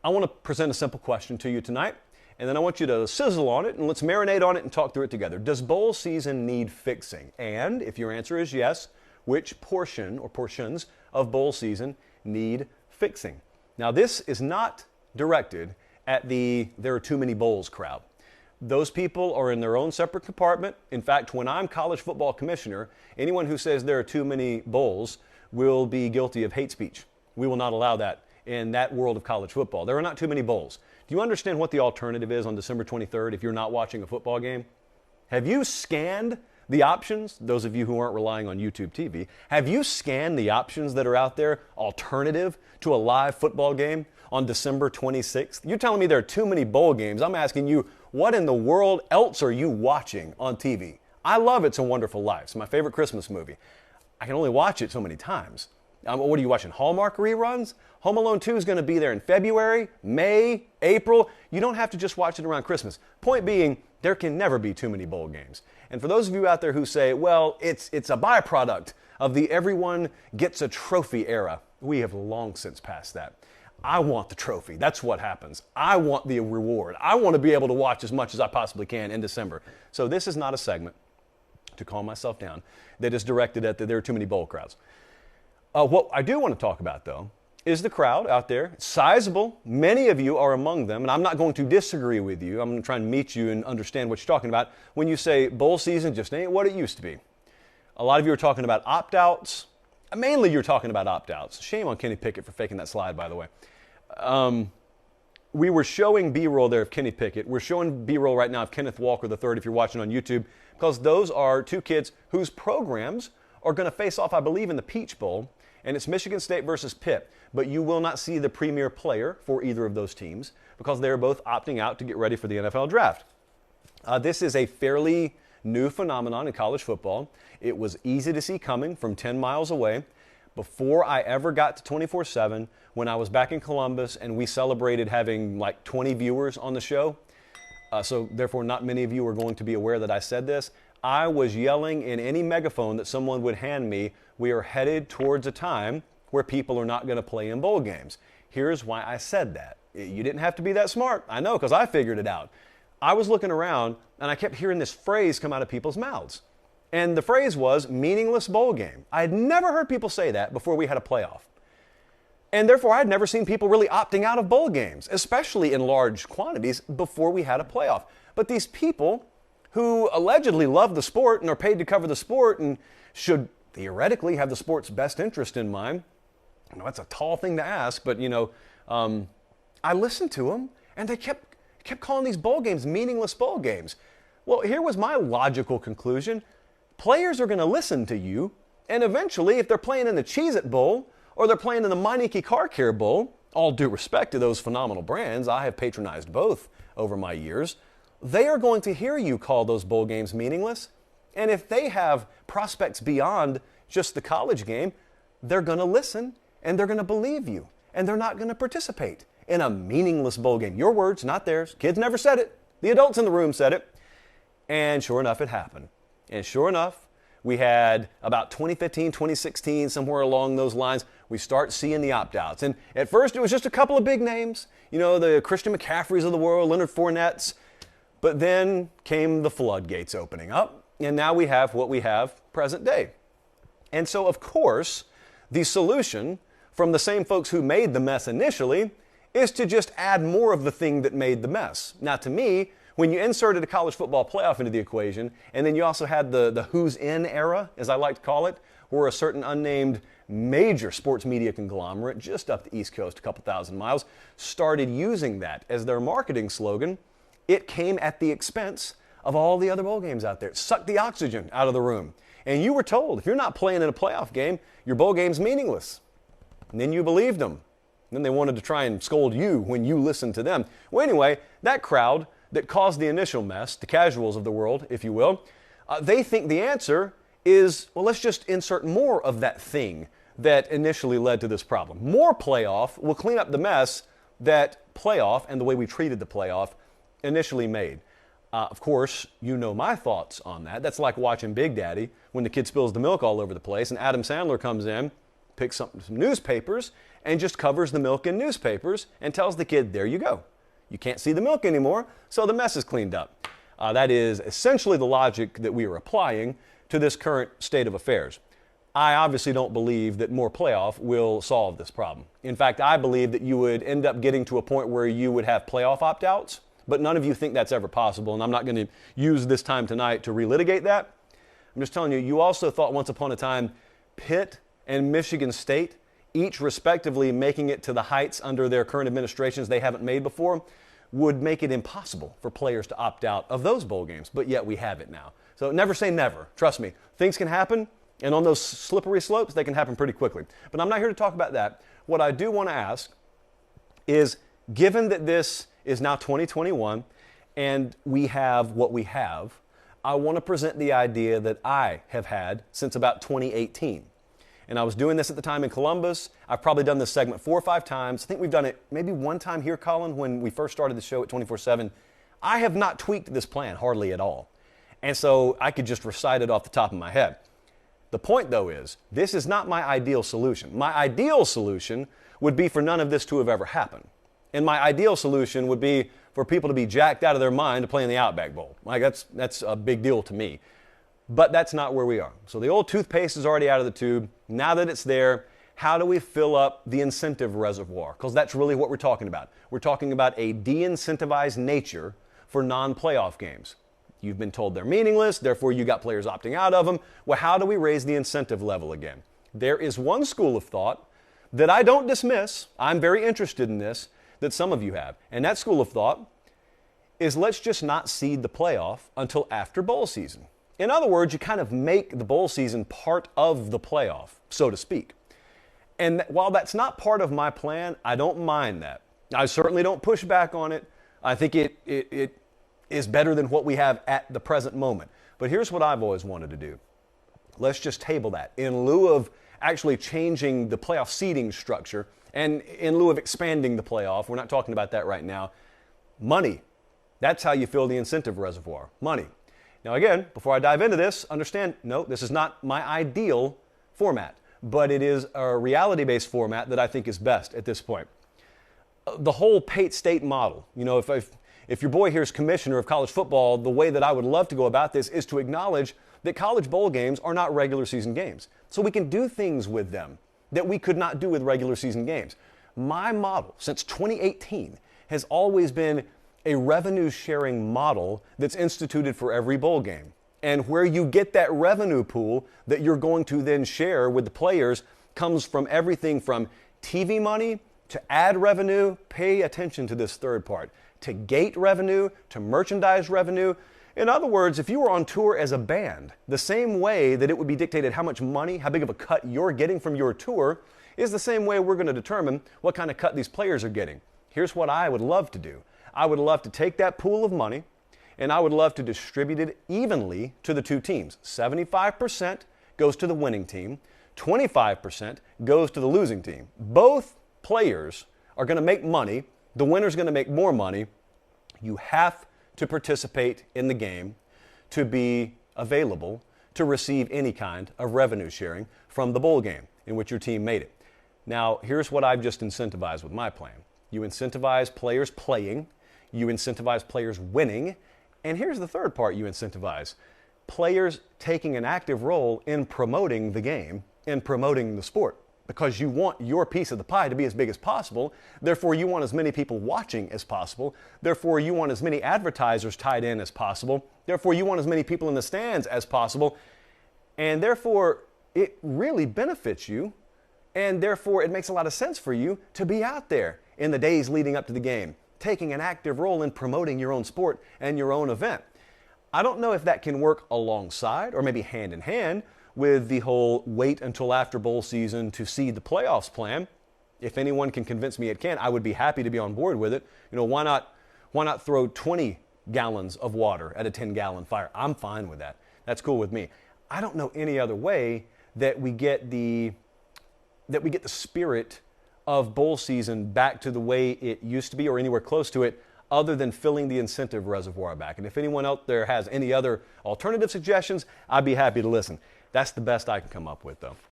I want to present a simple question to you tonight, and then I want you to sizzle on it and let's marinate on it and talk through it together. Does bowl season need fixing? And if your answer is yes, which portion or portions of bowl season need fixing? Now, this is not directed at the "there are too many bowls" crowd. Those people are in their own separate compartment. In fact, when I'm college football commissioner, anyone who says there are too many bowls will be guilty of hate speech. We will not allow that in that world of college football. There are not too many bowls. Do you understand what the alternative is on December 23rd if you're not watching a football game? Have you scanned the options? Those of you who aren't relying on YouTube TV, have you scanned the options that are out there alternative to a live football game on December 26th? You're telling me there are too many bowl games. I'm asking you, what in the world else are you watching on TV? I love It's a Wonderful Life. It's my favorite Christmas movie. I can only watch it so many times. What are you watching, Hallmark reruns? Home Alone 2 is going to be there in February, May, April. You don't have to just watch it around Christmas. Point being, there can never be too many bowl games. And for those of you out there who say, well, it's a byproduct of the everyone gets a trophy era, we have long since passed that. I want the trophy. That's what happens. I want the reward. I want to be able to watch as much as I possibly can in December. So this is not a segment, to calm myself down, that is directed at there are too many bowl crowds. What I do want to talk about, though, is the crowd out there. It's sizable. Many of you are among them, and I'm not going to disagree with you. I'm going to try and meet you and understand what you're talking about when you say bowl season just ain't what it used to be. A lot of you are talking about opt-outs. Mainly you're talking about opt-outs. Shame on Kenny Pickett for faking that slide, by the way. We were showing B-roll there of Kenny Pickett. We're showing B-roll right now of Kenneth Walker III if you're watching on YouTube, because those are two kids whose programs are going to face off, I believe, in the Peach Bowl. And it's Michigan State versus Pitt. But you will not see the premier player for either of those teams because they're both opting out to get ready for the NFL draft. This is a fairly new phenomenon in college football. It was easy to see coming from 10 miles away. Before I ever got to 24/7, when I was back in Columbus and we celebrated having like 20 viewers on the show, so therefore not many of you are going to be aware that I said this, I was yelling in any megaphone that someone would hand me, we are headed towards a time where people are not going to play in bowl games. Here's why I said that. You didn't have to be that smart. I know, because I figured it out. I was looking around and I kept hearing this phrase come out of people's mouths. And the phrase was meaningless bowl game. I had never heard people say that before we had a playoff. And therefore, I had never seen people really opting out of bowl games, especially in large quantities, before we had a playoff. But these people who allegedly love the sport and are paid to cover the sport and should theoretically have the sport's best interest in mind, you know, that's a tall thing to ask, but, I listened to them, and they kept calling these bowl games meaningless bowl games. Well, here was my logical conclusion. Players are going to listen to you, and eventually, if they're playing in the Cheez-It Bowl or they're playing in the Meineke Car Care Bowl, all due respect to those phenomenal brands, I have patronized both over my years, they are going to hear you call those bowl games meaningless. And if they have prospects beyond just the college game, they're going to listen and they're going to believe you, and they're not going to participate in a meaningless bowl game. Your words, not theirs. Kids never said it. The adults in the room said it. And sure enough, it happened. And sure enough, we had about 2015, 2016, somewhere along those lines, we start seeing the opt-outs. And at first, it was just a couple of big names, the Christian McCaffreys of the world, Leonard Fournette's. But then came the floodgates opening up, and now we have what we have present day. And so, of course, the solution from the same folks who made the mess initially is to just add more of the thing that made the mess. Now, to me, when you inserted a college football playoff into the equation, and then you also had the who's in era, as I like to call it, where a certain unnamed major sports media conglomerate just up the East Coast, a couple thousand miles, started using that as their marketing slogan, it came at the expense of all the other bowl games out there. It sucked the oxygen out of the room. And you were told, if you're not playing in a playoff game, your bowl game's meaningless. And then you believed them. And then they wanted to try and scold you when you listened to them. Well, anyway, that crowd that caused the initial mess, the casuals of the world, if you will, they think the answer is, well, let's just insert more of that thing that initially led to this problem. More playoff will clean up the mess that playoff and the way we treated the playoff initially made. Of course, you know my thoughts on that. That's like watching Big Daddy when the kid spills the milk all over the place and Adam Sandler comes in, picks up some newspapers, and just covers the milk in newspapers and tells the kid, there you go. You can't see the milk anymore, so the mess is cleaned up. That is essentially the logic that we are applying to this current state of affairs. I obviously don't believe that more playoff will solve this problem. In fact, I believe that you would end up getting to a point where you would have playoff opt-outs, but none of you think that's ever possible, and I'm not going to use this time tonight to relitigate that. I'm just telling you, you also thought once upon a time Pitt and Michigan State, each respectively making it to the heights under their current administrations they haven't made before, would make it impossible for players to opt out of those bowl games, but yet we have it now. So never say never. Trust me, things can happen, and on those slippery slopes, they can happen pretty quickly. But I'm not here to talk about that. What I do want to ask is, given that this is now 2021 and we have what we have, I want to present the idea that I have had since about 2018. And I was doing this at the time in Columbus. I've probably done this segment 4 or 5 times. I think we've done it maybe one time here, Colin, when we first started the show at 24/7. I have not tweaked this plan hardly at all. And so I could just recite it off the top of my head. The point, though, is this is not my ideal solution. My ideal solution would be for none of this to have ever happened. And my ideal solution would be for people to be jacked out of their mind to play in the Outback Bowl. Like, that's a big deal to me. But that's not where we are. So the old toothpaste is already out of the tube. Now that it's there, how do we fill up the incentive reservoir? Because that's really what we're talking about. We're talking about a de-incentivized nature for non-playoff games. You've been told they're meaningless, therefore you got players opting out of them. Well, how do we raise the incentive level again? There is one school of thought that I don't dismiss. I'm very interested in this, that some of you have. And that school of thought is, let's just not seed the playoff until after bowl season. In other words, you kind of make the bowl season part of the playoff, so to speak. And while that's not part of my plan, I don't mind that. I certainly don't push back on it. I think it is better than what we have at the present moment. But here's what I've always wanted to do. Let's just table that. In lieu of actually changing the playoff seeding structure, and in lieu of expanding the playoff, we're not talking about that right now, money. That's how you fill the incentive reservoir, money. Now again, before I dive into this, understand, no, this is not my ideal format, but it is a reality-based format that I think is best at this point. The whole Pate State model, you know, if your boy here is commissioner of college football, the way that I would love to go about this is to acknowledge that college bowl games are not regular season games. So we can do things with them that we could not do with regular season games. My model since 2018 has always been a revenue sharing model that's instituted for every bowl game. And where you get that revenue pool that you're going to then share with the players comes from everything from TV money to ad revenue, pay attention to this third part, to gate revenue, to merchandise revenue. In other words, if you were on tour as a band, the same way that it would be dictated how much money, how big of a cut you're getting from your tour, is the same way we're going to determine what kind of cut these players are getting. Here's what I would love to do. I would love to take that pool of money and I would love to distribute it evenly to the two teams. 75% goes to the winning team, 25% goes to the losing team. Both players are going to make money. The winner's going to make more money. You have to participate in the game to be available to receive any kind of revenue sharing from the bowl game in which your team made it. Now, here's what I've just incentivized with my plan. You incentivize players playing, you incentivize players winning, and here's the third part you incentivize. Players taking an active role in promoting the game, in promoting the sport, because you want your piece of the pie to be as big as possible. Therefore, you want as many people watching as possible. Therefore, you want as many advertisers tied in as possible. Therefore, you want as many people in the stands as possible. And therefore, it really benefits you. And therefore, it makes a lot of sense for you to be out there in the days leading up to the game, taking an active role in promoting your own sport and your own event. I don't know if that can work alongside or maybe hand in hand with the whole wait until after bowl season to seed the playoffs plan. If anyone can convince me it can, I would be happy to be on board with it. You know, why not throw 20 gallons of water at a 10-gallon fire? I'm fine with that. That's cool with me. I don't know any other way that we get the spirit of bowl season back to the way it used to be or anywhere close to it, other than filling the incentive reservoir back. And if anyone out there has any other alternative suggestions, I'd be happy to listen. That's the best I can come up with, though.